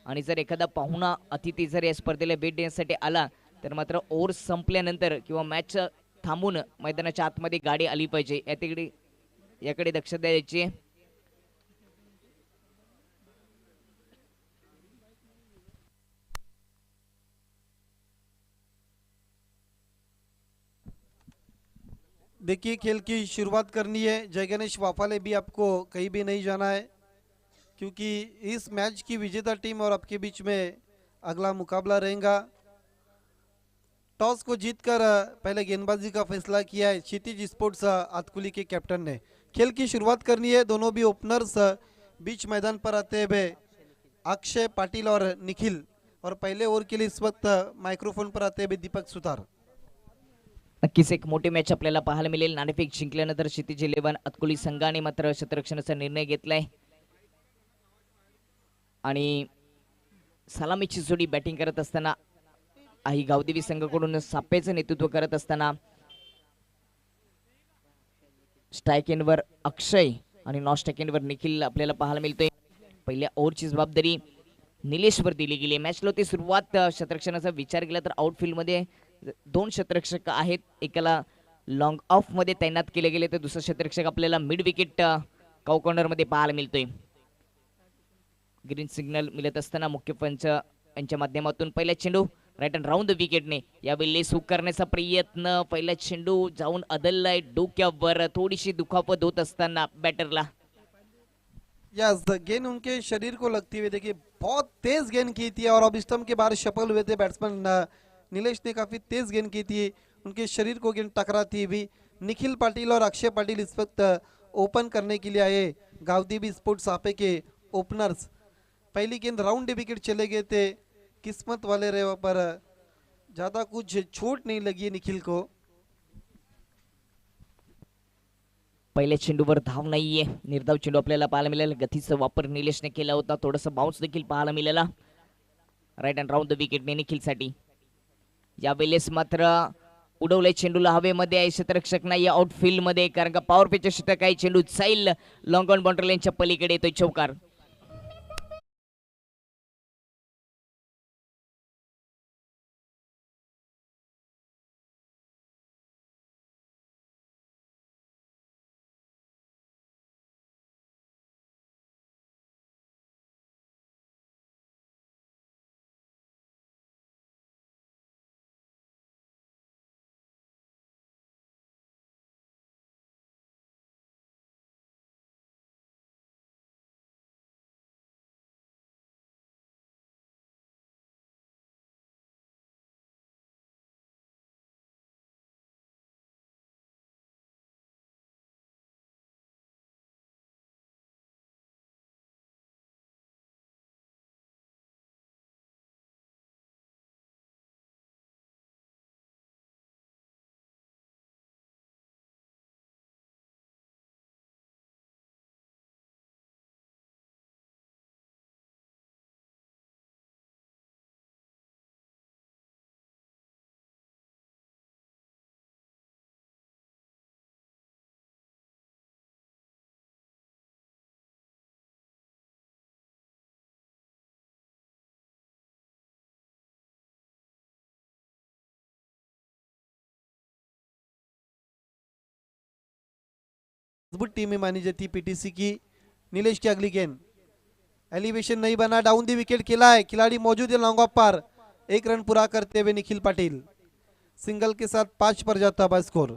आणि जर एखादा पाहुणा अतिथी जर या स्पर्धेला भेट देण्यासाठी आला तर मात्र ओव्हर संपल्यानंतर किंवा मॅच थांबून मैदानाच्या आतमध्ये गाडी आली पाहिजे, याकडे दक्षता द्यायची आहे. देखिए खेल की शुरुआत करनी है। जय गणेश वाफाले भी आपको कहीं भी नहीं जाना है, क्योंकि इस मैच की विजेता टीम और आपके बीच में अगला मुकाबला रहेगा। टॉस को जीतकर पहले गेंदबाजी का फैसला किया है क्षितिज स्पोर्ट्स आतकुली के कैप्टन ने। खेल की शुरुआत करनी है। दोनों भी ओपनर्स बीच मैदान पर आते हुए अक्षय पाटिल और निखिल, और पहले ओवर के लिए इस वक्त माइक्रोफोन पर आते हुए दीपक सुतार। नक्कीच एक मोठी मॅच आपल्याला पाहायला मिळेल. नाणेफेक जिंकल्यानंतर क्षितिज 11 अतकुली संघाने मात्र क्षेत्ररक्षणाचा निर्णय घेतलाय आणि सलामीची जोडी बॅटिंग करत असताना आई गावदेवी संघाकडून सापेचं नेतृत्व करत असताना स्ट्राईक एंडवर अक्षय आणि नॉन स्ट्राईक एंडवर निखिल आपल्याला पाहायला मिळतोय. पहिल्या ओव्हरची जबाबदारी निलेशवर दिली गेली. मॅचला होती सुरुवात. क्षेत्ररक्षणाचा विचार केला तर आउटफील्डमध्ये 2 क्षेत्ररक्षक आहेत. एकाला लॉंग ऑफ मध्ये तैनात केले गेले तर दुसरा क्षेत्ररक्षक आपल्याला मिड विकेट काउ कॉर्नर मध्ये पाहायला मिळतोय. ग्रीन सिग्नल मिळत असताना मुख्य पंच यांच्या माध्यमातून पहिला चेंडू राईट अँड राऊंड द विकेटने यावेळी सुख करण्याचा प्रयत्न. पहिला चेंडू जाऊन अदललाय डोक्यावर. थोडीशी दुखापत होत असताना बॅटरला यस, गेंद उनके शरीर को लगती हुई देखिए बहुत तेज गेंद की थी और अब स्टंप के बाहर सफल हुए थे बैट्समैन नीलेश ने। काफी तेज गेंद की थी, उनके शरीर को गेंद टकराती हुई। निखिल पाटिल और अक्षय पाटिल इस वक्त ओपन करने के लिए आए। गावदेवी स्पोर्ट्स सापे के ओपनर्स पहली गेंद राउंड विकेट चले गए थे। किस्मत वाले रहे पर ज्यादा कुछ छूट नहीं लगी निखिल को। पहिल्या चेंडूवर धाव नाहीये. निर्धाव चेंडू आपल्याला पाहायला मिळाला. गतीचा वापर निलेशने केला होता. थोडासा बाउन्स देखील पाहायला मिळाला राईट अँड राऊंड द विकेटने निखिलसाठी. यावेळेस मात्र उडवले चेंडूला हवेमध्ये आहे. क्षेत्ररक्षक नाही आउटफील्ड मध्ये, कारण का पॉवर पिच षटक आहे. चेंडू जाईल लॉंग ऑन बाउंड्री लाईनच्या पलीकडे येतोय चौकार. मजबूत टीम मानी जाती पीटीसी की। नीलेश की अगली गेंद, एलिवेशन नहीं बना, डाउन दी विकेट खेला है। खिलाड़ी मौजूद है लॉन्ग ऑफ पर। 1 रन पूरा करते हुए निखिल पाटिल सिंगल के साथ 5 पर जाता है स्कोर।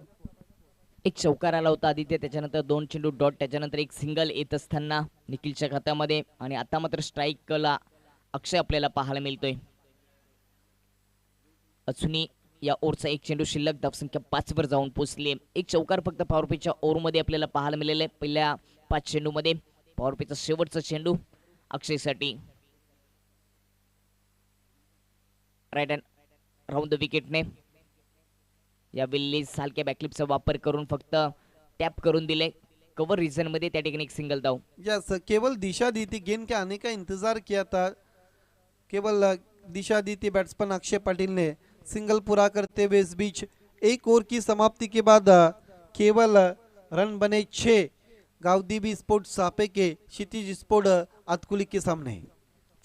एक चौकार आला होता आदित्य, त्याच्यानंतर 2 चेंडू डॉट, त्याच्यानंतर एक सिंगल येत असताना निखिलच्या खात्यामध्ये. आणि आता मात्र स्ट्राईकला अक्षय आपल्याला पाहायला मिळतोय. अजूनही या ओव्हरचा एक चेंडू शिल्लक. धावसंख्या 5 वर जाऊन पोहोचली. एक चौकार फक्त पॉवर पिचच्या ओव्हरमध्ये आपल्याला पाहायला मिळाले आहे. पहिल्या 5 चेंडूमध्ये पॉवर पिचचा शेवटचा चेंडू अक्षयसाठी राईट अँड राऊंड द विकेटने. यावेळी सालक्या बॅकलिपचा वापर करून फक्त टॅप करून दिले कव्हर रिजन मध्ये. त्या ठिकाणी एक सिंगल धाव. यस, केवल दिशा दी थी, गेंद के आने का इंतजार किया था, केवल दिशा दी थी बैट्समैन अक्षय पाटिल ने। सिंगल पूरा करते हुए इस बीच एक ओवर की समाप्ति के बाद केवल रन बने 6 गावदेवी स्पोर्ट्स सापे के क्षितिज स्पोर्ट आतकुली के सामने।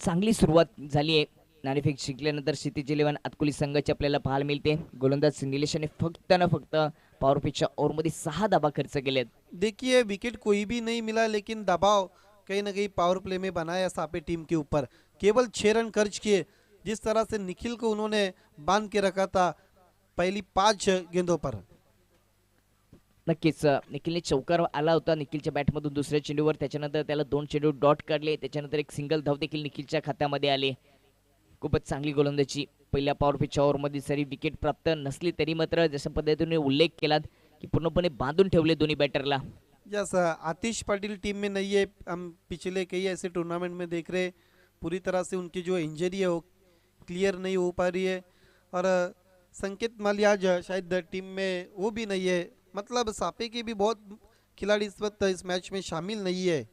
चांगली सुरुवात झाली आहे. नाणेफेक जिंकल्यानंतर क्षितिज 11 अतकुली संघाची आपल्याला पाहायला मिळते. गोलंदाज निलेशाने फक्त ना फक्त पॉवर पिचच्या ओव्हरमध्ये 6 धाबा खर्च केलेत. देखिए विकेट कोई भी नहीं मिला, लेकिन दबाव कहीं ना कहीं पावर प्ले में बनाया सापे टीम के ऊपर। केवल 6 रन खर्च किए। जिस तरह से निखिल को उन्होंने बांध के रखा था पहली 5 गेंदों पर। नक्कीच निखिलने चौकार आला होता निखिलच्या बॅटमधून दुसऱ्या चेंडूवर. त्याच्यानंतर त्याला 2 चेंडू डॉट काढले. त्याच्यानंतर एक सिंगल धाव देखील निखिलच्या खात्यामध्ये आले. खूपच चांगली गोलंदाजी पहिल्या पॉवर पिचच्या ओव्हरमध्ये. सरी विकेट प्राप्त नसली तरी मात्र जशा पद्धतीने उल्लेख केलात की पूर्णपणे बांधून ठेवले दोन्ही बॅटरला. यस, आतिश पाटिल टीम में नहीं है। हम पिछले कई ऐसे टूर्नामेंट में देख रहे, पूरी तरह से उनकी जो इंजरी है वो क्लियर नहीं हो पा रही है। और संकेत माली आज शायद टीम में वो भी नहीं है। मतलब सापे के भी बहुत खिलाड़ी इस वक्त इस मैच में शामिल नहीं है।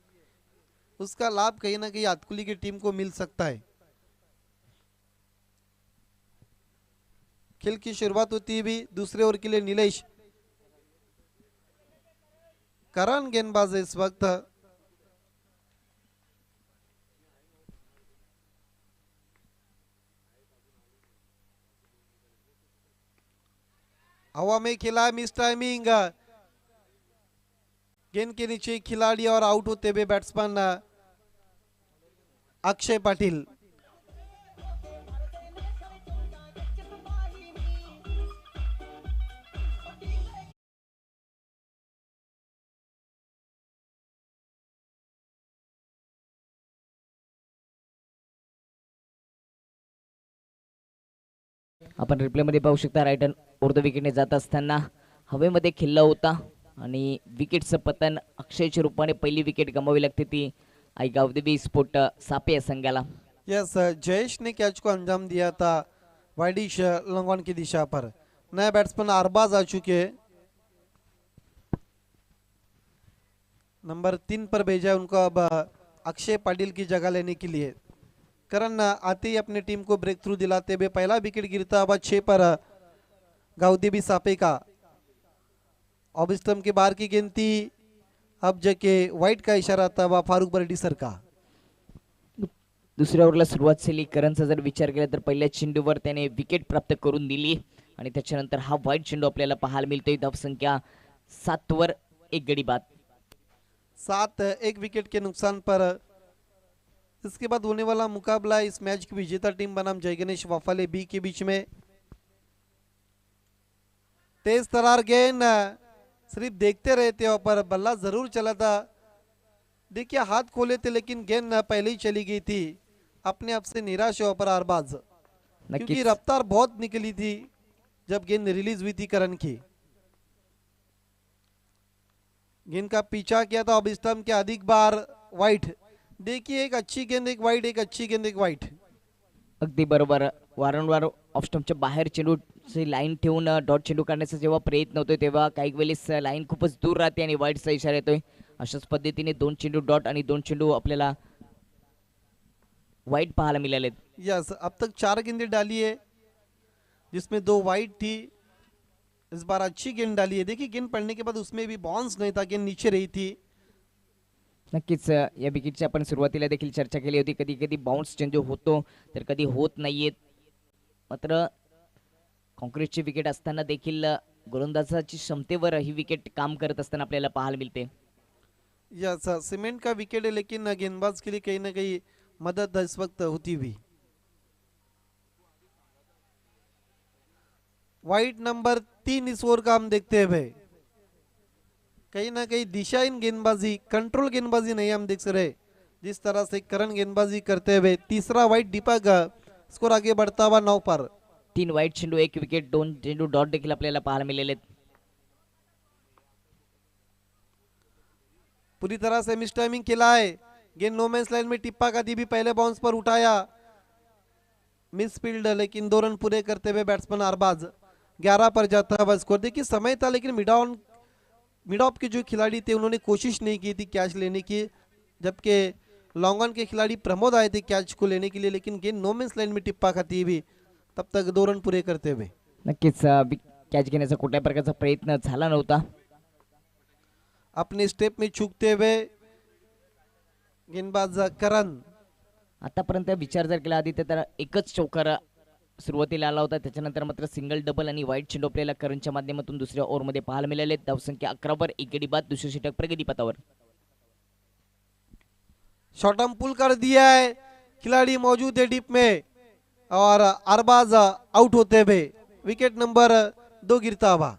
उसका लाभ कहीं ना कहीं आतकुली की टीम को मिल सकता है। खेल की शुरुआत होती हुई दूसरे ओवर के लिए नीलेश। करण गेंदबाज है इस वक्त। हवा में खेला, मिस टाइमिंग। गेंद के नीचे खिलाड़ी और आउट होते हुए बैट्समैन अक्षय पाटिल। आपण रिप्लेमध्ये पाहू शकता राईट हँड उर्ध विकेटने जात असताना हवेमध्ये खिल्ला होता आणि विकेटचं पतन अक्षयच्या रूपाने पहिली विकेट गमावी लागते ती आई गावदेवी स्पोर्ट सापे या संघाला. यस, जयेश ने कैच को अंजाम दिया था वाइडिश लंगवन की दिशा पर। नए बैट्समैन अरबाज आ चुके हैं। नंबर 3 पर भेजा उनको अब अक्षय पाटिल की जगह लेने के लिए। करण आते ही अपनी टीम को ब्रेक थ्रू दिलाते हुए पहला विकेट गिरता हुआ 6 पर गाउदेवी सापे का। ऑफ स्टंप के बाहर की गेंद थी। अब जके वाइट का इशारा था वह फारूक बर्डी सर का। दुसऱ्या ओव्हरला सुरुवात झाली. करणचा जर विचार केला तर पहिल्या चेंडूवर त्याने विकेट प्राप्त करून दिली आणि त्याच्यानंतर हा वाईट चेंडू आपल्याला पाहायला मिळतोय. धावसंख्या 7 वर 1 गडी बाद. 7 एक विकेट के नुकसान पर इसके बाद होने वाला मुकाबला इस मैच की विजेता टीम बनाम जय गणेश वाफाले बी के बीच में। तेज तरार गेंद, सिर्फ देखते रहते हो पर बल्ला जरूर चला था। देखिए हाथ खोले थे लेकिन गेंद पहले ही चली गई थी। अपने आप से निराश हो पर अरबाज, क्योंकि रफ्तार बहुत निकली थी जब गेंद रिलीज हुई थी करण की। गेंद का पीछा किया था ऑफ स्टंप के अधिक बार वाइट। देखिए एक अच्छी गेंद एक वाइट, एक अच्छी गेंद एक वाइट। अगदी बरोबर. वारंवार ऑफ स्टंपच्या बाहेर चेंडूची लाईन ठेवून डॉट चेंडू काढण्याचा जेव्हा प्रयत्न होतोय तेव्हा काही वेळेस लाईन खूपच दूर राहते आणि वाईटचा इशारा येतोय. अशाच पद्धतीने 2 चेंडू डॉट आणि 2 चेंडू आपल्याला वाईट पाहायला मिळालेत. यस, अब तक 4 गेंदें डाली है जिसमें 2 वाइट थी। इस बार अच्छी गेंद डाली है। देखिए गेंद पड़ने के बाद उसमें भी बाउंस नहीं था, गेंद नीचे रही थी। नक्कीच या विकेटची आपण सुरुवातीला देखील चर्चा केली होती. कधी कधी बाउन्स चेंडू होतो तर कधी होत नाहीयेत. मात्र कॉन्क्रीटची विकेट असताना देखील गोलंदाजाची क्षमतेवर ही विकेट काम करत असताना आपल्याला पाहायला मिळते. यस, सीमेंट का विकेट है लेकिन गेंदबाज के लिए कहीं ना कहीं मदद इस वक्त होती हुई। वाइट नंबर 3 इस ओवर का हम देखते हुए कहीं ना कहीं दिशाहीन गेंदबाजी, कंट्रोल गेंदबाजी नहीं हम देख रहे। जिस तरह से करण गेंदबाजी करते हुए तीसरा वाइट दीपक स्कोर आगे बढ़ता हुआ 9 पर। 3 वाईट चेंडू 1 विकेट 2 चेंडू डॉट देखील आपल्याला पाहायला मिळाले. पूरी तरह से मिस टाइमिंग खेला है। गेंद नो मैंस लाइन में टिप्पा का दी भी पहले बाउंस पर उठाया, मिस फील्ड, लेकिन 2 रन पूरे करते हुए बैट्समैन अरबाज 11 पर जाता हुआ स्कोर। देखिए समय था लेकिन मिड ऑफ के जो खिलाड़ी थे उन्होंने कोशिश नहीं की थी कैच लेने की, जबकि लॉन्ग ऑन के खिलाड़ी प्रमोद आए थे कैच को लेने के लिए, लेकिन गेंद नो मैंस लाइन में टिप्पा खाती हुई तब तक 2 रन पूरे करते हुए। नक्कीच कॅच घेण्याचा कुठल्याही प्रकारचा प्रयत्न झाला नव्हता. अपने स्टेप में चूकते हुए गेंदबाज करण आतापर्यंत विचार जर केला आदित्य तर एकच चौकार सुरुवातीला आला होता, त्याच्यानंतर मात्र सिंगल डबल आणि वाईट चेंडू आपल्याला करणच्या माध्यमातून दुसऱ्या ओव्हरमध्ये पाहायला मिळाले. धावसंख्या 11 एक गडी बाद, दुसरे षटक प्रगतीपथावर. शॉर्ट आर्म पुल कर दिया है, खिलाड़ी मौजूद है डीप में और अरबाज आउट होते हुए विकेट नंबर 2 गिरता हुआ.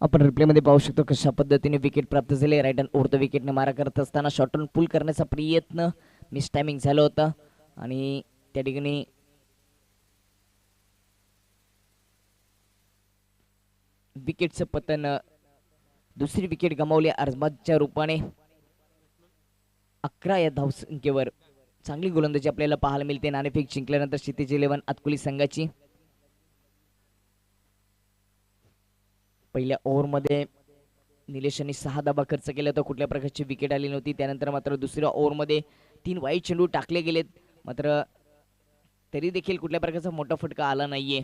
आपण रिप्लेमध्ये पाहू शकतो कशा पद्धतीने विकेट प्राप्त झाले. राईट हँड ओव्हर द विकेटने मारा करत असताना शॉर्ट ऑन पुल करण्याचा प्रयत्न मिस टायमिंग झालं होतं आणि त्या ठिकाणी विकेटचं पतन. दुसरी विकेट गमावली अरबाजच्या रूपाने. 11 या धावसंख्येवर चांगली गोलंदाजी आपल्याला पाहायला मिळते. नाणेफेक जिंकल्यानंतर क्षितिज 11 अतकुली संघाची. पहिल्या ओव्हरमध्ये निलेश यांनी 6 धावा खर्च केला होता, कुठल्या प्रकारची विकेट आली नव्हती. त्यानंतर मात्र दुसऱ्या ओव्हरमध्ये 3 वाईट चेंडू टाकले गेलेत, मात्र तरी देखील कुठल्या प्रकारचा मोठा फटका आला नाहीये.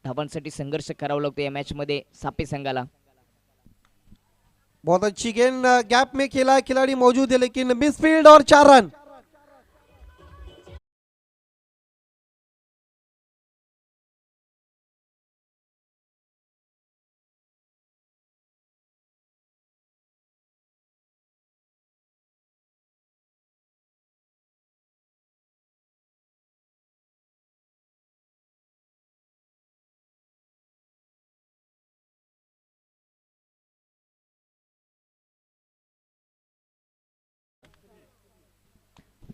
धावांसाठी संघर्ष करावा लागतो या मॅच मध्ये सापे संघाला. बहुत अच्छी गेंद गैप में खेला, खिलाड़ी मौजूद है लेकिन मिसफील्ड और 4 रन.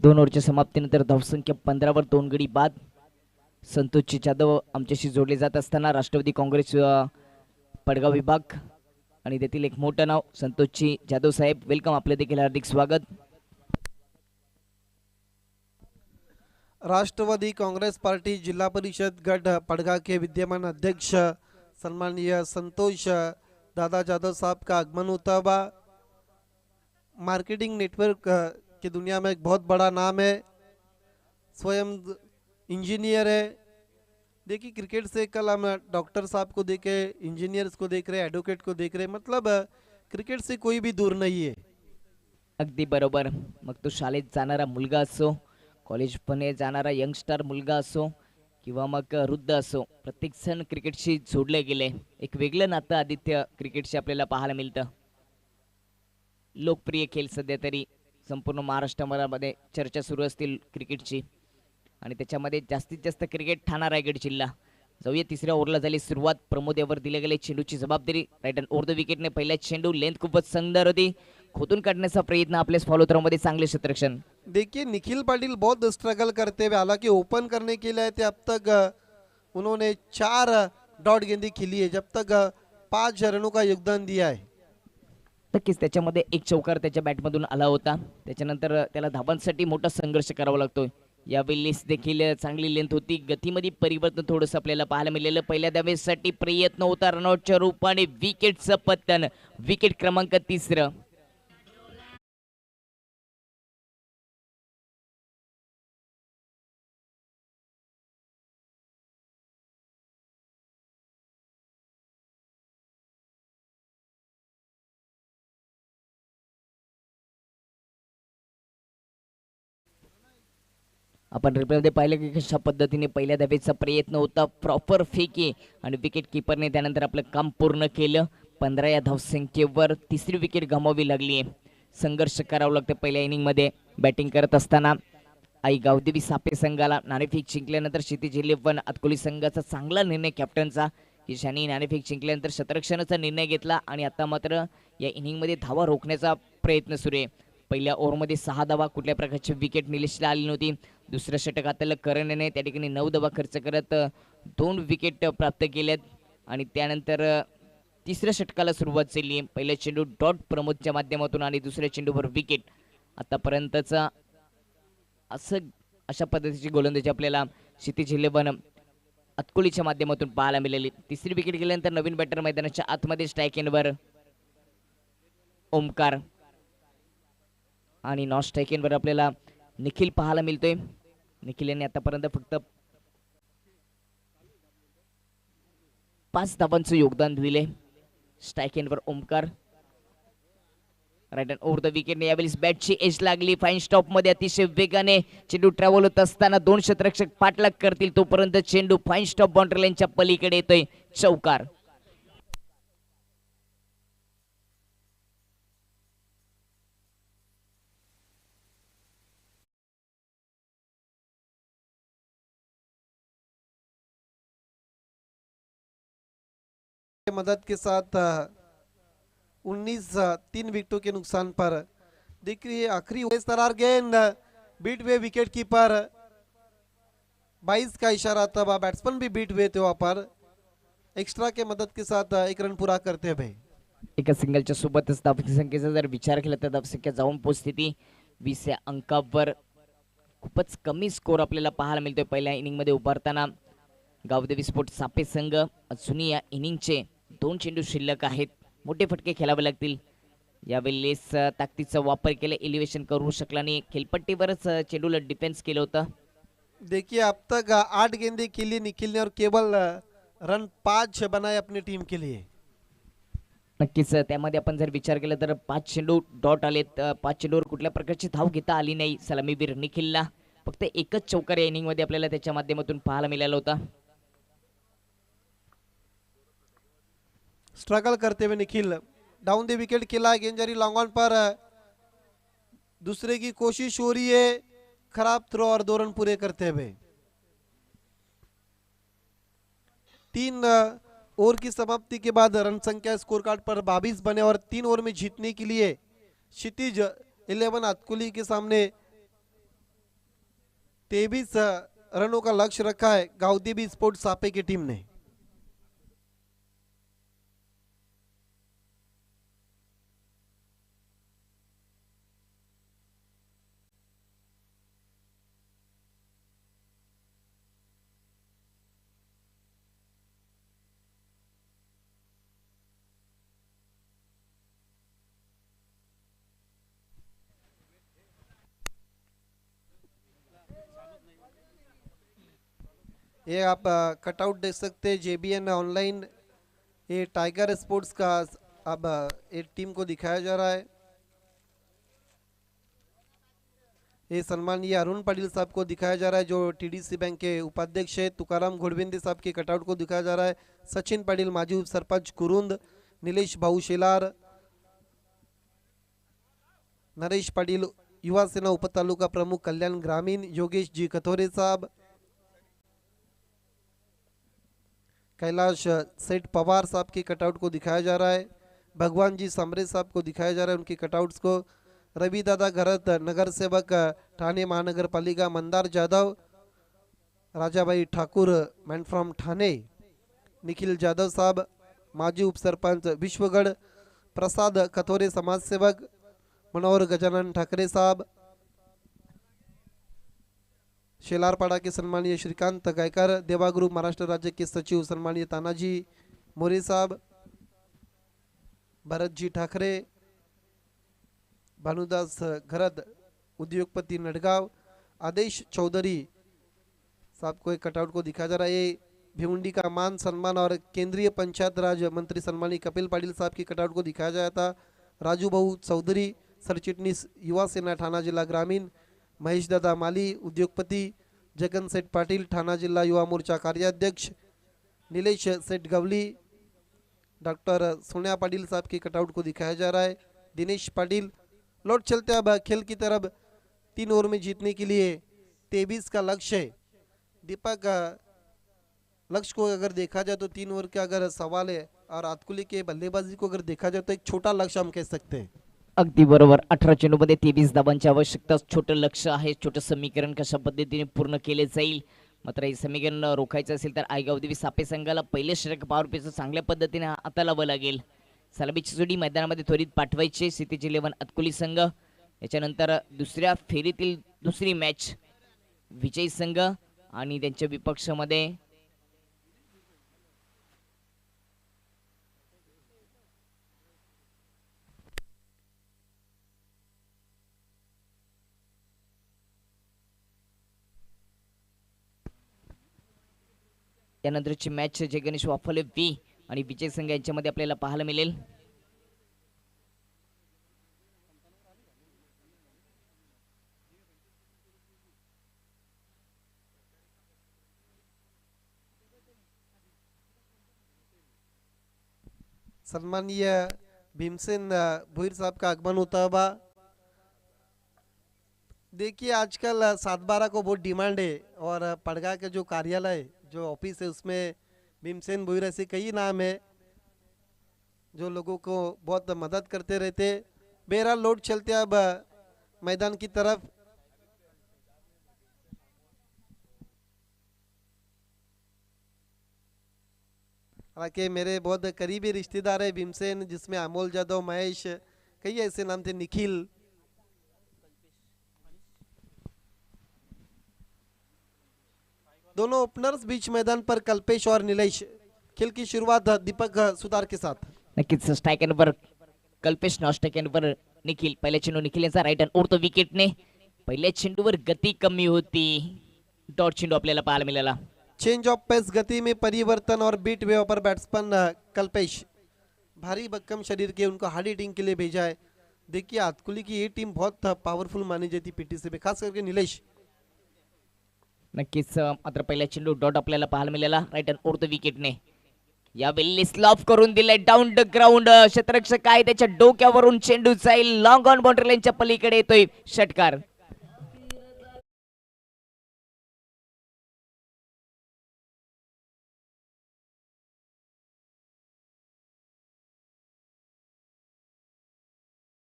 दोन ओव्हरच्या समाप्तीनंतर धावसंख्या 15 वर 2 गडी बाद. संतोषजी जाधव आमच्याशी जोडले जात असताना राष्ट्रवादी काँग्रेस पडगाव विभाग आणि तेथील एक मोठं नाव संतोषजी जाधव साहेब, वेलकम, आपले देखील हार्दिक स्वागत. राष्ट्रवादी कांग्रेस पार्टी जिला परिषद गढ़ पड़गा के विद्यमान अध्यक्ष सम्माननीय संतोष दादा जादव साहब का आगमन होता हुआ. मार्केटिंग नेटवर्क की दुनिया में एक बहुत बड़ा नाम है, स्वयं इंजीनियर है. देखिए क्रिकेट से कल हम डॉक्टर साहब को देखे, इंजीनियर्स को देख रहे, एडवोकेट को देख रहे, मतलब क्रिकेट से कोई भी दूर नहीं है. अगदी बरोबर. मग तो शाळेत जाणारा मुलगा असो, कॉलेजमध्ये जाणारा यंगस्टर मुलगा असो किंवा मग वृद्ध असो, प्रत्येक जण क्रिकेटशी जोडले गेले. एक वेगळं नातं आदित्य क्रिकेटशी आपल्याला पाहायला मिळतं. लोकप्रिय खेळ सध्या तरी संपूर्ण महाराष्ट्रामध्ये चर्चा सुरू असतील क्रिकेटची आणि त्याच्यामध्ये जास्तीत जास्त क्रिकेट ठाणा रायगड जिल्हा. जाऊया तिसऱ्या ओव्हरला झाली सुरुवात. प्रमोद यावर दिले गेले चेंडूची जबाबदारी. राईट हँड ओव्हर द विकेटने पहिला चेंडू, लेंथ खूपच सुंदर होती, खोदून काढण्याचा प्रयत्न आपल्याच फॉलो थ्रोमध्ये, चांगले क्षेत्ररक्षण. देखिए निखिल पाटिल बहुत स्ट्रगल करते हुए, हालांकि ओपन करने के लिए थे, अब तक उन्होंने 4 डॉट गेंदें खेली है, जब तक 5 रनों का योगदान दिया है. नक्कीच त्याच्यामध्ये एक चौकार त्याच्या बॅटमधून आला होता. त्याच्यानंतर त्याला धावांसाठी मोठा संघर्ष करावा लागतोय. यावेळी देखील चांगली लेंथ होती, गतीमध्ये परिवर्तन थोडंसं आपल्याला पाहायला मिळालेलं. पहिल्या धावेसाठी प्रयत्न होता रनआउटच्या रूपाने, विकेटचं पतन, विकेट क्रमांक 3. आपण रिप्लेमध्ये पाहिलं की कशा पद्धतीने पहिल्या धावेचा प्रयत्न होता, प्रॉपर फेकी आणि विकेट किपरने त्यानंतर आपलं काम पूर्ण केलं. 15 या धावसंख्येवर तिसरी विकेट गमावावी लागली आहे. संघर्ष करावं लागतं पहिल्या इनिंगमध्ये बॅटिंग करत असताना. आई गावदेवी सापे संघाला नाणेफेक जिंकल्यानंतर क्षितिज 11 अतकोली संघाचा चांगला निर्णय कॅप्टनचा, की ज्यांनी नाणेफेक जिंकल्यानंतर शतरक्षणाचा निर्णय घेतला आणि आता मात्र या इनिंगमध्ये धावा रोखण्याचा प्रयत्न सुरू आहे. पहिल्या ओव्हरमध्ये 6 धावा, कुठल्या प्रकारची विकेट निलेशला आली नव्हती. दुसरं षटक हाताला करण याने त्या ठिकाणी 9 धावा खर्च करत 2 विकेट प्राप्त केल्यात आणि त्यानंतर तिसऱ्या षटकाला सुरुवात झाली. पहिला चेंडू डॉट प्रमोदच्या माध्यमातून आणि दुसऱ्या चेंडूवर विकेट. आतापर्यंतचा अशा पद्धतीची गोलंदाजी आपल्याला क्षितिज 11 अतकोलीच्या माध्यमातून पाहायला मिळाली. तिसरी विकेट गेल्यानंतर नवीन बॅटर मैदानाच्या आतमध्ये स्ट्राईक एंडवर ओमकार. आणि नॉन स्ट्रायकिंगवर आपल्याला निखिल पाहायला मिळतोय. निखिल यांनी आतापर्यंत फक्त 5 धावांचं योगदान दिले. स्ट्रायकिंगवर Omkar. Right hand over the विकेटने यावेळेस बॅटची एज लागली. फाईन स्टॉप मध्ये अतिशय वेगाने चेंडू ट्रॅव्हल होत असताना 2 क्षेत्ररक्षक पाठलाग करतील तोपर्यंत चेंडू फाईन स्टॉप बाउंड्री लाईनच्या पलीकडे येतोय. चौकार. मदद के साथ 19 3 विकेटों के नुकसान पर देखिए आखिरी तरार गेंद बीट हुए विकेट कीपर 22 का इशारा था, बैट्समैन भी बीट हुए थे वहां पर एक्स्ट्रा के मदद के साथ 1 रन पूरा करते हुए. एका सिंगलच्या सोबतच धावसंख्येचा जर विचार केला तर धावसंख्या जाऊन पोहोचते ती 20 या अंकावर. खूपच कमी स्कोर आपल्याला पाहायला मिळतोय पहिल्या इनिंग मध्ये उभारताना. गावदेवी स्पोर्ट सापे संघ अजूनही या इनिंगचे 2 चेंडू शिल्लक आहेत. मोठे फटके खेळावे लागतील. यावेळेस ताकदीचा वापर केला, एलिव्हेशन करू शकला नाही. खेलपट्टीवरच चेंडूला डिफेन्स केलं होतं. देखिए अब तक 8 गेंदे खेली निखिल ने और केवल रन 5 बनाए अपनी टीम के लिए. नक्कीच त्यामध्ये आपण जर विचार केला तर 5 चेंडू डॉट आलेत. 5 चेंडूवर कुठल्या प्रकारची धाव घेता आली नाही सलामीवीर निखिलला. फक्त एकच चौकार या इनिंग मध्ये आपल्याला त्याच्या माध्यमातून पाहायला मिळाला होता. स्ट्रगल करते हुए निखिल डाउन द विकेट खेला. गेंद जारी लॉन्ग ऑन पर दूसरे की कोशिश हो रही है. खराब थ्रो और 2 रन पूरे करते हुए. 3 ओवर की समाप्ति के बाद रन संख्या स्कोर कार्ड पर 22 बने और 3 ओवर में जीतने के लिए क्षितिज 11 अतकुली के सामने 23 रनों का लक्ष्य रखा है गावदेवी स्पोर्ट्स सापे की टीम ने. ये आप कटआउट देख सकते हैं JBN ऑनलाइन. ये टाइगर स्पोर्ट्स का अब एक टीम को दिखाया जा रहा है. ये सम्मान ये अरुण पाटिल साहब को दिखाया जा रहा है जो TDC बैंक के उपाध्यक्ष है. तुकाराम घोड़बिंदे साहब के कटआउट को दिखाया जा रहा है. सचिन पाटिल माजी उप सरपंच कुरुंद. नीलेश भाऊ शेलार. नरेश पाटिल युवा सेना उपतालुका प्रमुख कल्याण ग्रामीण. योगेश जी कथोरे साहब. कैलाश सेठ पवार साहब के कटआउट को दिखाया जा रहा है. भगवान जी समरे साहब को दिखाया जा रहा है उनके कटआउट्स को. रवि दादा घरत नगर सेवक ठाणे महानगर पालिका. मंदार जाधव. Rajabai Thakur man from Thane. निखिल जाधव साहब माजी उप सरपंच विश्वगढ़. प्रसाद कथोरे समाज सेवक. मनोहर गजानन ठाकरे साहब. शेलारपाड़ा के सम्मानीय श्रीकांत गायकर. देवागुरु महाराष्ट्र राज्य के सचिव सम्मानीय तानाजी मोरे साहब. भरत जी ठाकरे. भानुदास घरत उद्योगपति नडगांव. आदेश चौधरी साहब को एक कटआउट को दिखाया जा रहा है. ये भिवंडी का मान सम्मान और केंद्रीय पंचायत राज मंत्री सम्मानीय कपिल पाटिल साहब की कटआउट को दिखाया जाया था. राजू भाऊ चौधरी सरचिटनीस युवा सेना ठाणा जिला ग्रामीण. महेश दादा माली उद्योगपति. जगन सेठ पाटिल ठाणा जिला युवा मोर्चा कार्याध्यक्ष. नीलेश सेठ गवली. डॉक्टर सोनिया पाटिल साहब के कटआउट को दिखाया जा रहा है. दिनेश पाटिल. लौट चलते अब खेल की तरफ. 3 ओवर में जीतने के लिए 23 का लक्ष्य है. दीपक लक्ष्य को अगर देखा जाए तो 3 ओवर का अगर सवाल है और अतकुली के बल्लेबाजी को अगर देखा जाए तो एक छोटा लक्ष्य हम कह सकते हैं. अगदी बरोबर. 18 चेंडूमध्ये 23 धावांची आवश्यकता. छोटं लक्ष आहे. छोटं समीकरण कशा पद्धतीने पूर्ण केले जाईल. मात्र हे समीकरण रोखायचं असेल तर गावदेवी सापे संघाला पहिले षटक पॉवर प्लेचं चांगल्या पद्धतीने हाताळावं लागेल. सलामीची जोडी मैदानामध्ये त्वरित पाठवायची क्षितिज 11 अतकुली संघ. याच्यानंतर दुसऱ्या फेरीतील दुसरी मॅच विजय संघ आणि त्यांच्या विपक्षामध्ये यानंतरची मॅच जय गणेश वाफले वी आणि विजय संघ यांच्यामध्ये आपल्याला पाहायला मिळेल. सम्मानीय भीमसेन भोईर साहब का आगमन होता हुआ। देखिए आजकल 7/12 को बहुत डिमांड है और पड़गा के जो कार्यालय जो ऑफिस है उसमें भीमसेन भोईर ऐसे कई नाम है जो लोगों को बहुत मदद करते रहते। बहरहाल लोड चलते अब मैदान की तरफ। हालांकि मेरे बहुत करीबी रिश्तेदार है भीमसेन, जिसमें अमोल जादव, महेश, कई ऐसे नाम थे, निखिल। दोनों ओपनर्स बीच मैदान पर कल्पेश और नीलेश। खेल की शुरुआत दीपक सुतार के साथ। नक्कीच स्ट्रायकरवर कल्पेश, नॉस्ट्रायकरवर निखिल. पहिल्या चेंडू निखिल यांचा राईट हँड उडतो विकेटने. पहिल्या चेंडूवर गती कमी होती. डॉट चेंडू आपल्याला पाहायला मिळाला. चेंज ऑफ पेस, गति में परिवर्तन और बीट वे पर बैट्समैन कल्पेश भारी भक्कम शरीर के उनको हार्ड हिटिंग के लिए भेजा है। देखिए हाथकुली की ये टीम बहुत पावरफुल मानी जाती पीटीसी में, खास करके नीलेश। नक्कीच मात्र पहिल्या चेंडू डॉट आपल्याला पाहायला मिळाला. राईट हँड उडतो विकेटने. यावेळी स्लॉफ करून दिलाय डाऊन द ग्राउंड. क्षेत्ररक्षक काय त्याच्या डोक्यावरून चेंडू जाईल. लॉंग ऑन बाउंड्री लाईनच्या पलीकडे येतोय षटकार.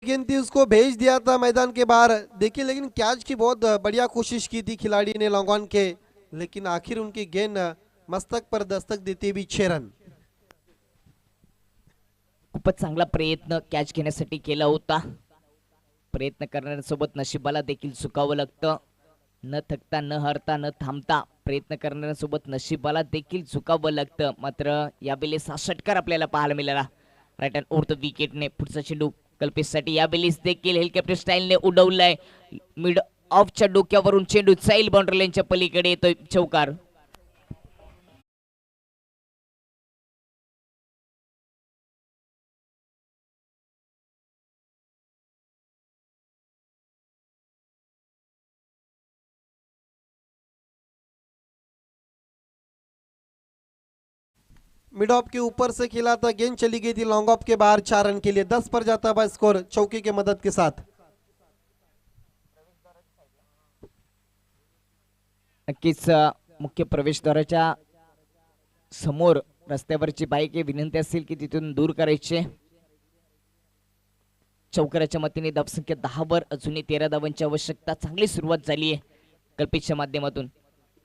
गेंद थी उसको भेज दिया था मैदान के बाहर। देखिए लेकिन कैच की बहुत बढ़िया कोशिश की थी खिलाड़ी ने लॉन्ग ऑन के, लेकिन आखिर उनकी गेंद मस्तक पर दस्तक देती हुई 6 रन। खूपच चांगला प्रयत्न कॅच घेण्यासाठी केला होता. प्रयत्न करणाऱ्यांसोबत नशिबाला देखील चुकावं लागतं. न थकता, न हरता, न थांबता प्रयत्न करणाऱ्यांसोबत नशिबाला देखील चुकावं लागतं. मात्र यावेळी षटकार आपल्याला पाहायला मिळाला. राईट हँड उडतो विकेटने. पुढचा चेंडू कल्पेशसाठी. यावेळी देखील हेलिकॉप्टर स्टाईलने उडवलाय. मिड ऑफच्या डोक्यावरून चेंडू जाईल बाउंड्री लाईनच्या पलीकडे येतोय चौकार. मिड ऑफ के ऊपर से खेला था, गेंद चली गई थी लॉन्ग ऑफ के बाहर 4 रन के लिए। 10 पर जाता हुआ स्कोर चौके के मदद के साथ। नक्कीच मुख्य प्रवेशद्वाराच्या समोर रस्त्यावरची बाईक विनंती असेल की तिथून दूर करायचे. चौकाराच्या मतीने धावसंख्या 10 वर अजूनही 13 धावांची आवश्यकता. चांगली सुरुवात झाली आहे कल्पेशच्या माध्यमातून.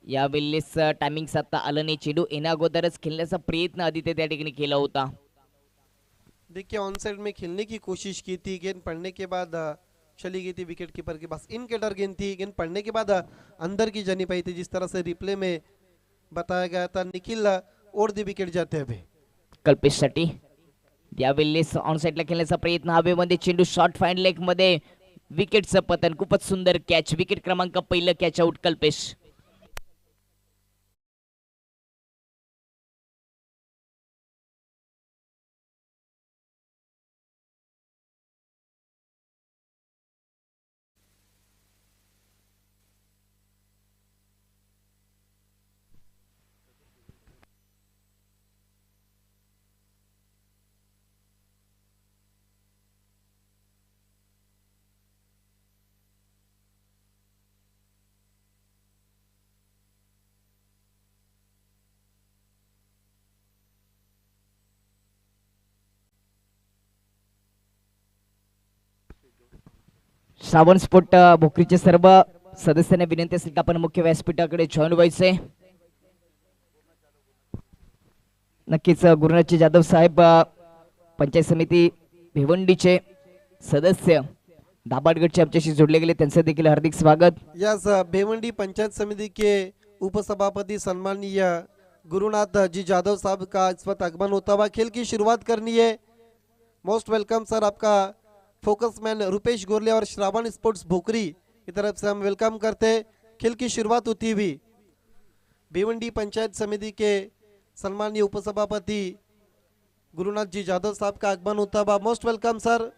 यावेळेस टायमिंग साधता आलं नाही. चेंडू येण्या अगोदरच खेळण्याचा प्रयत्न आदित्य त्या ठिकाणी केला होता. देखिए ऑन साइड में खेलने की कोशिश की थी, गेंद पड़ने के बाद चली गई थी wicket keeper K pass. In cater गेंद थी, गेंद पड़ने के बाद अंदर की जानी पाई थी, जिस तरह से रिप्ले में बताया गया था। निखिल और दी विकेट जाते हुए कल्पेशसाठी. यावेळेस ऑन साइडला खेळण्याचा प्रयत्न. हवेमध्ये चेंडू शॉर्ट फाईन लेग मध्ये. विकेटचं पतन. खूपच सुंदर कॅच. विकेट क्रमांक पहिलं कॅच आउट कल्पेश. श्रावण स्पोर्ट भोकरीचे सर्व सदस्यांना विनंती असेल की आपण मुख्य व्यासपीठाकडे जॉईन व्हायचे. नक्कीच गुरुनाथजी जाधव साहेब पंचायत समिती भिवंडीचे सदस्य दाबाडगडचे आमच्याशी जोडले गेले, त्यांचं देखील हार्दिक स्वागत. यस, भिवंडी पंचायत समिति के उपसभापति सम्मानीय गुरुनाथ जी जाधव साहब का इस वक्त आगमन होता हुआ। खेल की शुरुआत करनी है। मोस्ट वेलकम सर, आपका फोकसमैन रुपेश गोरले और श्रावण स्पोर्ट्स भोकरी की तरफ से हम वेलकम करते हैं। खेल की शुरुआत होती हुई भिवंडी पंचायत समिति के सम्माननीय उपसभापति गुरुनाथ जी जाधव साहब का आगमन होता हुआ। Most welcome sir.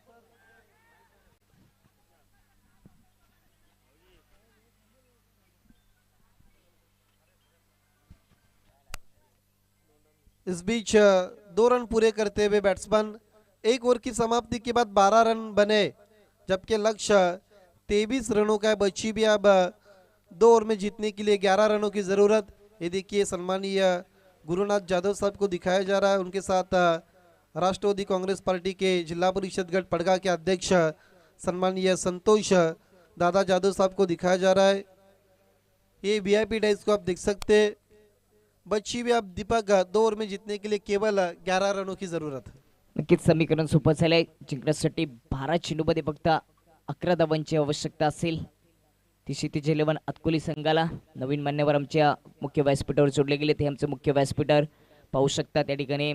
इस बीच 2 रन पूरे करते हुए बैट्समैन, एक ओवर की समाप्ति के बाद 12 रन बने, जबकि लक्ष्य 23 रनों का है। बची भी अब 2 ओवर में जीतने के लिए 11 रनों की जरूरत। ये देखिए सम्मानीय गुरुनाथ जाधव साहब को दिखाया जा रहा है, उनके साथ राष्ट्रवादी कांग्रेस पार्टी के जिला परिषद गढ़ पड़गा के अध्यक्ष सम्मानीय संतोष दादा जाधव साहब को दिखाया जा रहा है। ये वीआईपी डाइस को आप देख सकते। बची भी अब दीपक 2 ओवर में जीतने के लिए केवल 11 रनों की जरूरत है। नक्कीच समीकरण सोपं झालंय. जिंकण्यासाठी 12 चेंडूमध्ये फक्त 11 धावांची आवश्यकता असेल. ती क्षितिज 11 अतकोली संघाला. नवीन मान्यवर आमच्या मुख्य व्यासपीठावर जोडले गेले. ते आमचे मुख्य व्यासपीठावर पाहू शकता. त्या ठिकाणी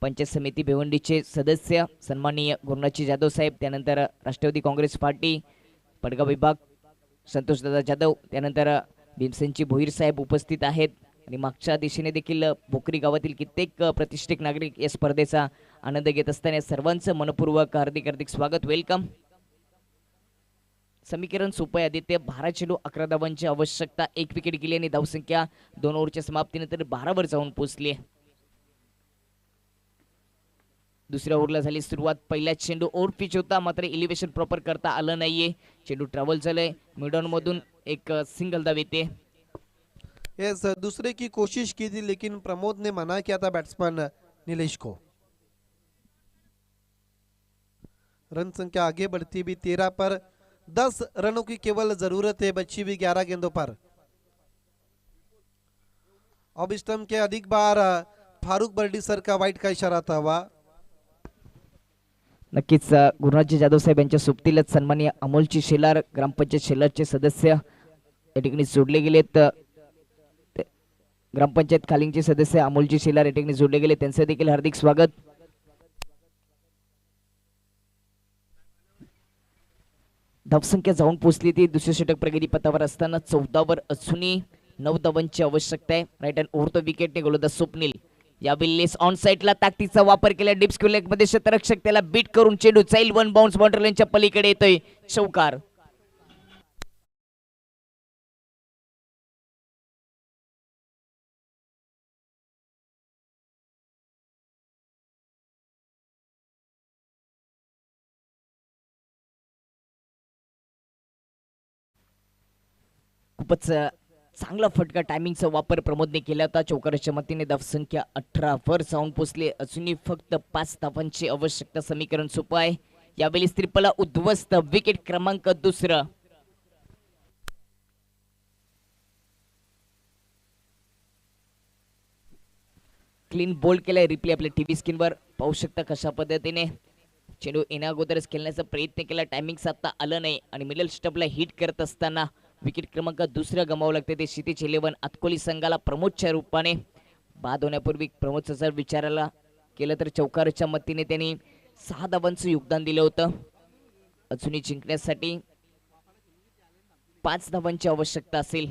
पंचायत समिती भिवंडीचे सदस्य सन्माननीय गुरुनाथजी जाधव साहेब, त्यानंतर राष्ट्रवादी काँग्रेस पार्टी पडगाव विभाग संतोषदादा जाधव, त्यानंतर भीमसेनजी भोईर साहेब उपस्थित आहेत. आणि मागच्या दिशेने देखील भोकरी गावातील कित्येक प्रतिष्ठित नागरिक या स्पर्धेचा आनंद घेत असताना सर्वांचं मनपूर्वक हार्दिक हार्दिक स्वागत, वेलकम. समीकरण सोपं आहे. आदित्य 12 चेंडू 11 धावांची आवश्यकता, 1 विकेट गेली आणि धावसंख्या 2 ओव्हरच्या समाप्तीनंतर 12 वर जाऊन पोहोचली. दुसऱ्या ओव्हरला झाली सुरुवात. पहिला चेंडू ओव्हर पिच होता, मात्र एलिव्हेशन प्रॉपर करता आलं नाहीये. चेंडू ट्रॅव्हल झालंय, मिडऑन मधून एक सिंगल धाव येते. यस, दूसरे की कोशिश की थी लेकिन प्रमोद ने मना किया था बैट्समैन नीलेश को। रन संख्या आगे बढ़ती भी 13 पर 10 रनों की केवल जरूरत है, बची भी 11 गेंदों पर। अब स्टंप के अधिक बार फारूक बर्डी सर का वाइट का इशारा था हुआ। नक्कीच गुरुनाथजी जाधव साहेब यांच्या सोबतीलच सन्माननीय अमोलजी शेलार, ग्रामपंचायत शेलारचे सदस्य या ठिकाणी जोडले गेलेत. ग्रामपंचायत खालिंगचे सदस्य अमोलजी शेलार या ठिकाणी जोडले गेले, त्यांचे देखील हार्दिक स्वागत. धावसंख्या जाऊन पोहोचली ती दुसरे षटक प्रगती पथावर असताना 14 वर अजूनही 9 धावांची आवश्यकता आहे. राईट हँड ओव्हर द विकेटने गोलंदाज स्वप्नील या बिल्लेस ऑन साइडला ताकदीचा वापर केला. डीप स्क्वेअर लेग मध्ये क्षेत्ररक्षक त्याला बीट करून चेंडू जाईल 1 बाउन्स बाउंड्री लाईनच्या पलीकडे येतोय. चौकार. खूपच चांगला फटका टायमिंगचा वापर प्रमोदने केला होता. चौकाराच्या मतीने धावसंख्या 18 वर जाऊन पोहोचले. अजूनही फक्त 5 धावांची आवश्यकता. समीकरण सोपं आहे. यावेळी त्रिपला उद्ध्वस्त, विकेट क्रमांक 2. क्लीन बोल्ड केलाय. रिप्ले आपल्या टीव्ही स्क्रीनवर पाहू शकता कशा पद्धतीने चेंडू येण्या अगोदरच खेळण्याचा प्रयत्न केला. टायमिंग साधता आलं नाही आणि मिडल स्टंपला हिट करत असताना विकेट क्रमांक 2 गमावं लागते. ते क्षितिज 11 अतकोली संघाला प्रमोदच्या रूपाने. बाद होण्यापूर्वी प्रमोदचा जर विचारायला केलं तर चौकारच्या मतीने त्यांनी 6 धावांचं योगदान दिलं होतं. अजूनही जिंकण्यासाठी 5 धावांची आवश्यकता असेल.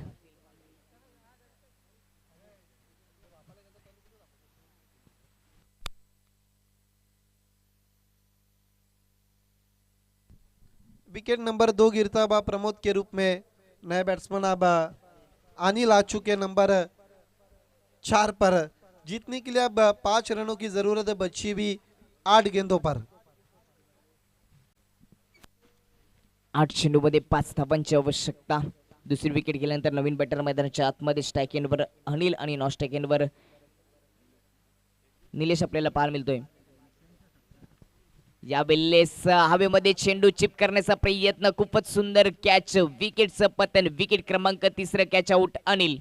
विकेट नंबर 2 गिरता हुआ प्रमोद के रूप में. नए बैट्समैन अब अनिल आ चुके नंबर 4 पर. जीतने के लिए अब 5 रनों की जरूरत है, बची भी 8 गेंदों पर. 8 चेंडूमध्ये 5 धावांची आवश्यकता. दुसरी विकेट गेल्यानंतर नवीन बॅटर मैदानाच्या आतमध्ये स्ट्राईक एंडवर अनिल आणि नॉन स्ट्राईक एंडवर निलेश आपल्याला पाहायला मिळतोय. या बेल्लेस हवेमध्ये चेंडू चिप करण्याचा प्रयत्न. खूपच सुंदर कॅच. विकेटचं पतन. विकेट क्रमांक 3. Catch out Anil.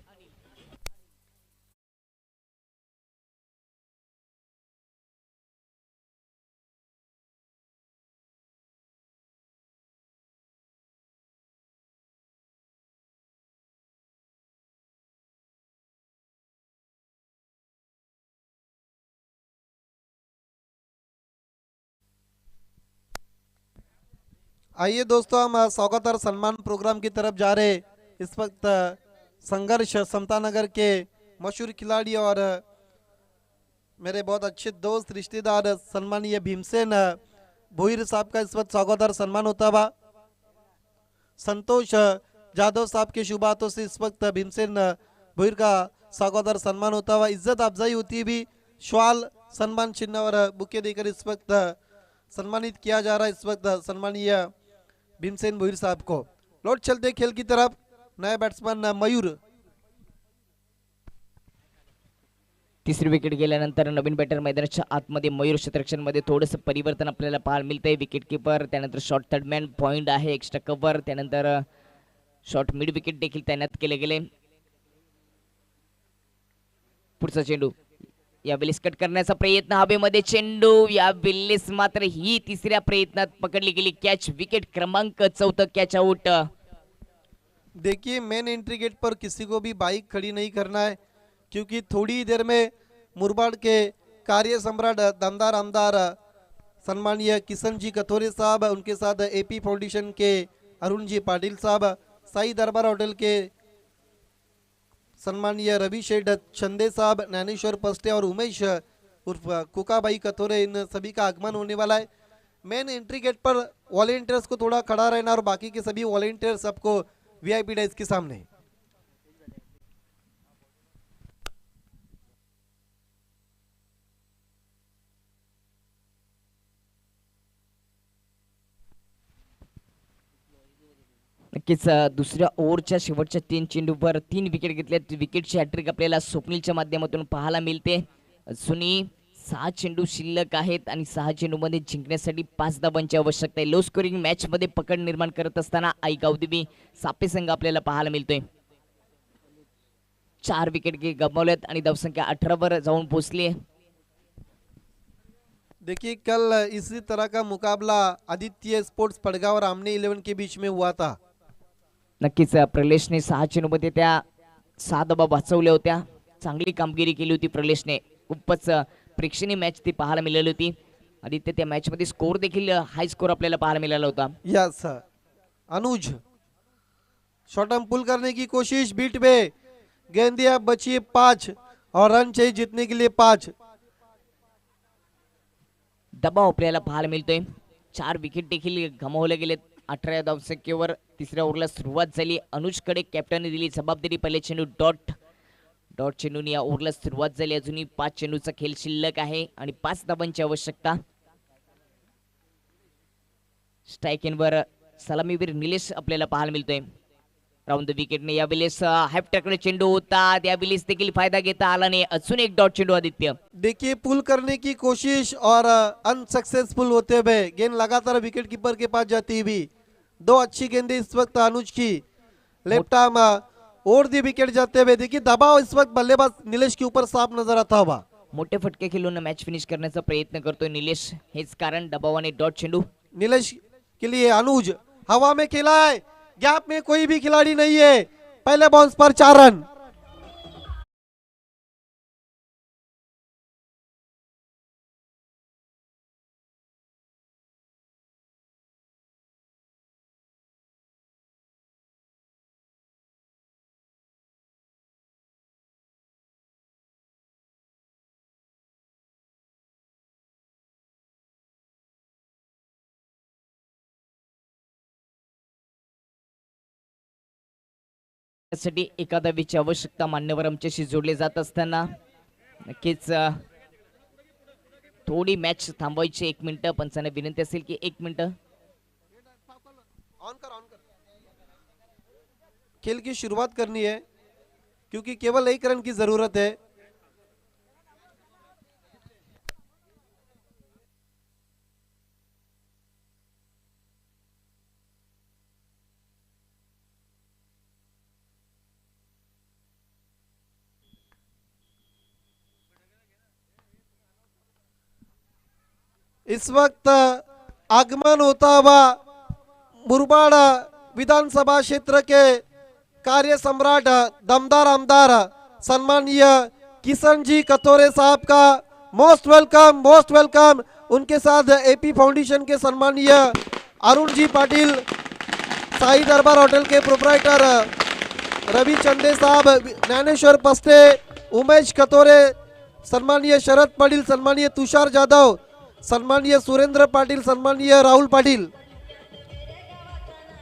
आइए दोस्तों, हम स्वागत और सम्मान प्रोग्राम की तरफ जा रहे. इस वक्त संघर्ष समता नगर के मशहूर खिलाड़ी और मेरे बहुत अच्छे दोस्त रिश्तेदार सम्मानीय भीमसेन भोईर साहब का इस वक्त स्वागत सम्मान होता हुआ। संतोष जाधव साहब के शुभ हाथों से इस वक्त भीमसेन भोईर का स्वागत सम्मान होता हुआ। इज्जत अफजाई होती भी श्वाल सम्मान चिन्ह और बुके देकर इस वक्त सम्मानित किया जा रहा है। इस वक्त सम्मानीय भीमसेन भोईर साहब को लौट चलते खेल की तरफ नया बैट्समैन मयूर। तिसरी विकेट गेल्यानंतर नवीन बॅटर मैदानाच्या आतमध्ये मयूर क्षेत्ररक्षण मध्ये थोडंसं परिवर्तन आपल्याला पाहायला मिळतंय। विकेट कीपर त्यानंतर शॉर्ट थर्डमॅन पॉइंट आहे एक्स्ट्रा कव्हर त्यानंतर शॉर्ट मिड विकेट देखील तैनात केले गेले। पुढचा चेंडू यावेळेस कट करण्याचा प्रयत्न हवेमध्ये चेंडू यावेळेस मात्र ही तिसऱ्या प्रयत्नात पकडली गेली कॅच विकेट क्रमांक 14 कॅच आउट। देखिए मेन एंट्री गेट पर किसी को भी बाइक खड़ी नहीं करना है क्योंकि थोड़ी देर में मुरबाड के कार्य सम्राट दमदार आमदार सम्मानीय किशन जी कथोरे साहब उनके साथ एपी फाउंडेशन के अरुण जी पाटिल साहब साई दरबार होटल के सम्मानीय रवि शेठ चंदे साहब ज्ञानेश्वर पस्टे और उमेश उर्फ कुकाबाई कथोरे इन सभी का आगमन होने वाला है। मेन एंट्री गेट पर वॉलेंटियर्स को थोड़ा खड़ा रहना और बाकी के सभी वॉलेंटियर्स सबको वीआईपी डेस्क के सामने। नक्कीच दुसऱ्या ओव्हरच्या शेवटच्या 3 चेंडूवर 3 विकेट घेतल्यात। विकेटची हॅट्रिक आपल्याला स्वप्नीलच्या माध्यमातून पाहायला मिळते। अजूनही 6 चेंडू शिल्लक आहेत आणि 6 चेंडूमध्ये जिंकण्यासाठी 5 धावांची आवश्यकता आहे। लो स्कोरिंग मॅच मध्ये पकड निर्माण करत असताना आई गावदेवी सापे संघ आपल्याला पाहायला मिळतोय। 4 विकेट गमावल्यात आणि धावसंख्या 18 वर जाऊन पोहोचली आहे। देखिए कल इसी तरह का मुकाबला आदित्य स्पोर्ट्स पड़गांव और आमने 11 के बीच में हुआ था। नक्कीच प्रलेशने 6 चेंडूमध्ये त्या 6 धावा वाचवल्या होत्या। चांगली कामगिरी केली होती प्रलेशने। खूपच प्रेक्षणीय मॅच ती पाहायला मिळाली होती। आदित्य त्या मॅच मध्ये स्कोर देखील हाय स्कोर आपल्याला पाहायला मिळाला होता। यस अनुज शॉर्ट हम पुल करने की कोशिश बीट में गेंदिया बची 5 और रन चाहिए जीतने के लिए 5। दबाव आपल्याला पाहायला मिळतोय। 4 विकेट देखील गमावले गेलेत। 18 धावसंख्येवर तिसऱ्या ओव्हरला सुरुवात झाली। अनुजकडे कॅप्टनने दिली जबाबदारी। पहिले चेंडू डॉट चेंडूने या ओव्हरला सुरुवात झाली। अजूनही 5 चेंडूचा खेळ शिल्लक आहे आणि 5 धावांची आवश्यकता। स्ट्राइक इनवर सलामीवीर निलेश आपल्याला पाहायला मिळतोय। राऊंड द विकेटने यावेळेस हाफ टॅकल चेंडू होता त्यावेळेस देखील फायदा घेता आला नाही। अजून एक डॉट चेंडू आदित्य। देखिए पुल करने की कोशिश और अनसक्सेसफुल होते हुए गेंद लगातार विकेट कीपर के पास जाती हुई। 2 अच्छी गेंदें इस वक्त अनुज की लेफ्ट आर्म और दी विकेट जाते हुए। देखिए दबाव इस वक्त बल्लेबाज नीलेश के ऊपर साफ नजर आता हुआ। मोठे फटके खेळून मॅच फिनिश करण्याचा प्रयत्न करतोय निलेश। हेच कारण दबावाने डॉट चेंडू। नीलेश के लिए अनुज हवा में खेला है। गैप में कोई भी खिलाड़ी नहीं है। पहले बाउंस पर 4 रन। साठी एका धावेची आवश्यकता मान्यवर आमच्याशी जोडले जात असताना नक्कीच थोडी मॅच थांबवायची 1 मिनिट। पंचांना विनंती असेल की 1 मिनिट खेल की शुरुआत करनी है क्योंकि केवल 1 रन की जरूरत है। इस वक्त आगमन होता हुआ मुरबाड विधानसभा क्षेत्र के कार्य सम्राट दमदार आमदार सम्मानीय किशन जी कथोरे साहब का मोस्ट वेलकम। उनके साथ एपी फाउंडेशन के सम्मानीय अरुण जी पाटिल, साई दरबार होटल के प्रोप्राइटर रवि चंदे साहब, ज्ञानेश्वर पस्टे, उमेश कथोरे, सन्माननीय शरद पाटील, सन्माननीय तुषार जाधव, सन्माननीय सुरेंद्र पाटील, सन्माननीय राहुल पाटील.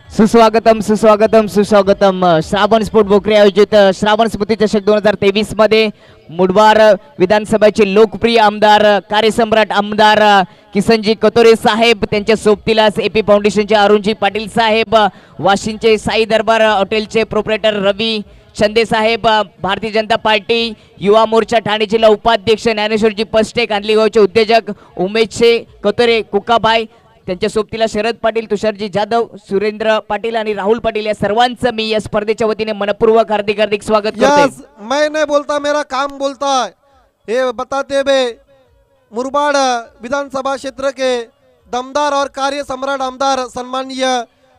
सुस्वागतम सुस्वागतम सुस्वागतम. श्रावण स्पोर्ट भोकरे आयोजित श्रावण स्मृती चषक 2023 मध्ये मुडबार विधानसभेचे लोकप्रिय आमदार, कार्यसम्राट आमदार किसनजी कतोरे साहेब, त्यांच्या सोबतीला एपी फाउंडेशनचे अरुणजी पाटील साहेब, वाशिंचे साई दरबार हॉटेलचे प्रोप्रायटर रवी शिंदे साहेब, भारतीय जनता पार्टी युवा मोर्चा ठाणे जिल्हा उपाध्यक्ष ज्ञानेश्वरजी पस्टे, कांदलीगावचे उद्योजक उमेशचे कतोरे कुकाबाई, त्यांच्या सोबतीला शरद पाटील, तुषारजी जाधव, सुरेंद्र पाटील आणि राहुल पाटील या सर्वांचं मी या स्पर्धेच्या वतीने मनपूर्वक हार्दिक हार्दिक स्वागत करतो. यस, मैं नहीं बोलता, मेरा काम बोलता है. ये बताते हुए मुरबाड विधानसभा क्षेत्र के दमदार और कार्य सम्राट आमदार सम्माननीय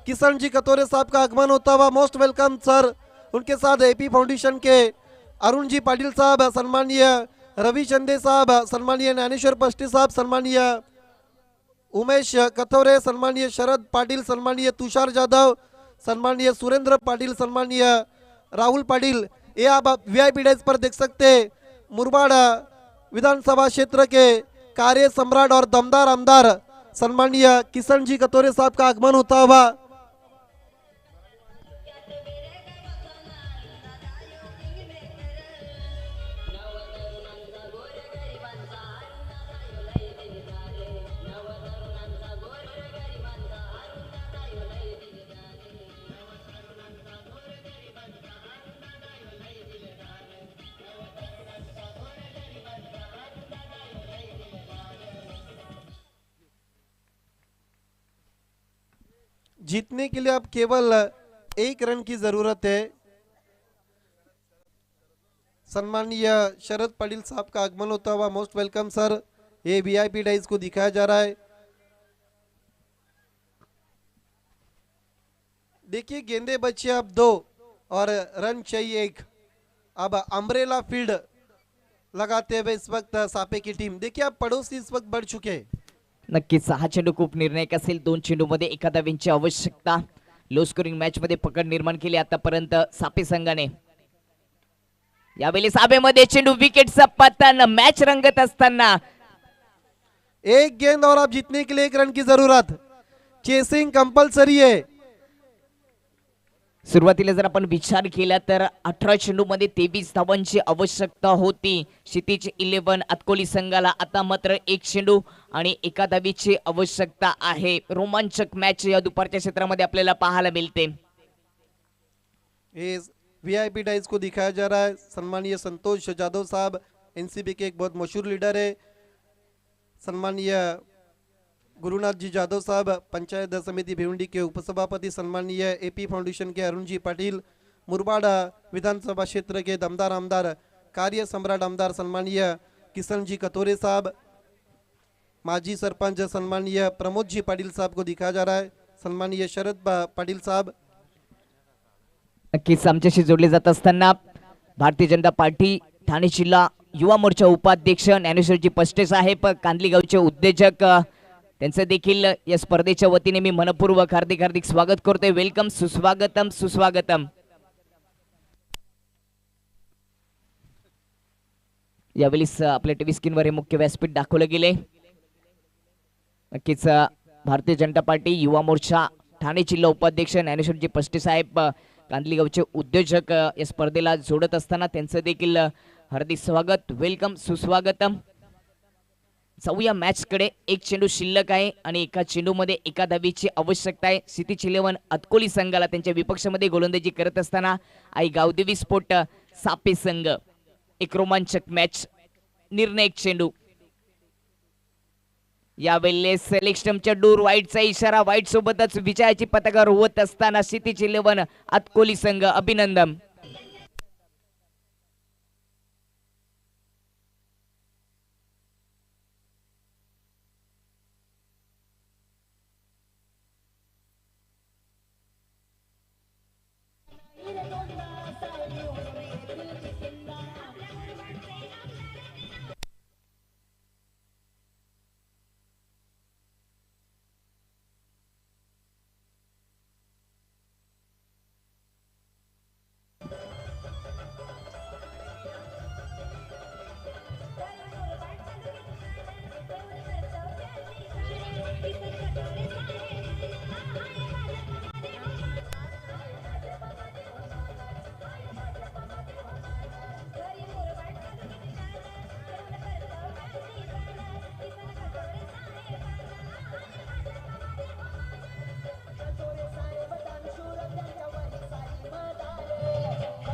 किशन जी कतोरे साहब का आगमन होता हुआ. Most welcome sir. उनके साथ एपी फाउंडेशन के अरुण जी पाटिल साहब, सम्माननीय रवि चंदे साहब, सम्माननीय ज्ञानेश्वर पष्टे साहब, सम्माननीय उमेश कथोरे, सम्माननीय शरद पाटिल, सम्माननीय तुषार जाधव, सम्माननीय सुरेंद्र पाटिल, सम्माननीय राहुल पाटिल. ये आप वीआईपी डेस्क पर देख सकते. मुरबाड विधानसभा क्षेत्र के कार्य सम्राट और दमदार आमदार सम्माननीय किशन जी कतोरे साहब का आगमन होता हुआ. जीतने के लिए अब केवल एक रन की जरूरत है. सम्माननीय शरद पाटिल साहब का आगमन होता हुआ. Most welcome sir. ये वीआईपी डाइस को दिखाया जा रहा है. देखिए गेंदे बचे अब 2 और रन चाहिए 1. अब अम्ब्रेला फील्ड लगाते हुए इस वक्त सापे की टीम. देखिए अब पड़ोसी इस वक्त बढ़ चुके हैं. नक्कीच हा चेंडू खूप निर्णायक असेल. 2 चेंडूमध्ये एका धावेची आवश्यकता. लो स्कोरिंग मॅच मध्ये पकड निर्माण केली आतापर्यंत सापे संघाने. यावेळी साबेमध्ये चेंडू विकेटचा पतन. मॅच रंगत असताना एक गेंद और अब जीतने के लिए 1 रन की जरूरत. चेसिंग कंपल्सरी है. सुरुवातीला जर आपण विचार केला तर 18 चेंडूमध्ये 23 धावांची आवश्यकता होती क्षितिज 11 अतकोली संघाला. आता मात्र 1 चेंडू आणि एका धावेची आवश्यकता आहे. रोमांचक मॅच या दुपारच्या क्षेत्रामध्ये आपल्याला पाहायला मिळते. इस वीआईपी डाइस को दिखाया जा रहा है. सम्मानीय संतोष जाधव साहब एनसीबी के एक बहुत मशहूर लीडर है. सम्मानीय गुरुनाथ जी जाधव साहब पंचायत समिति भिवंडी के उपसभापति, सम्मानीय एपी फाउंडेशन के अरुण जी पाटिल, मुरबाड विधानसभा क्षेत्र के दमदार आमदार, कार्य सम्राट आमदार सम्मानीय किशन जी कतोरे साहब, माजी सरपंच सम्मानीय प्रमोद जी पाटिल साहब को दिखाया जा रहा है. सम्मानीय शरद पाटिल साहब. नक्कीच आमच्याशी जोडले जात असताना भारतीय जनता पार्टी ठाणे जिल्हा युवा मोर्चा उपाध्यक्ष ज्ञानेश्वरजी पस्टे साहेब, कांदली गावचे उद्योजक, त्यांचं देखील या स्पर्धेच्या वतीने मी मनपूर्वक हार्दिक हार्दिक स्वागत करतोय. वेलकम, सुस्वागतम सुस्वागतम. यावेळी आपल्या टीव्ही स्क्रीनवर हे मुख्य व्यासपीठ दाखवलं गेले. नक्कीच भारतीय जनता पार्टी युवा मोर्चा ठाणे जिल्हा उपाध्यक्ष ज्ञानेश्वरजी पस्टे साहेब, कांदली गावचे उद्योजक या स्पर्धेला जोडत असताना त्यांचं देखील हार्दिक स्वागत. वेलकम, सुस्वागतम. जाऊया मॅच कडे. 1 चेंडू शिल्लक आहे आणि एका चेंडूमध्ये एका धावेची आवश्यकता आहे. क्षितिज 11 अतकोली संघाला. त्यांच्या विपक्षामध्ये गोलंदाजी करत असताना आई गावदेवी स्पोर्ट सापे संघ. एक रोमांचक मॅच, निर्णायक चेंडू. यावेळी सेलेक्शनच्या डोर वाईटचा इशारा. वाईट सोबतच विजयाची पताका रोवत असताना क्षितिज 11 अतकोली संघ. अभिनंदन.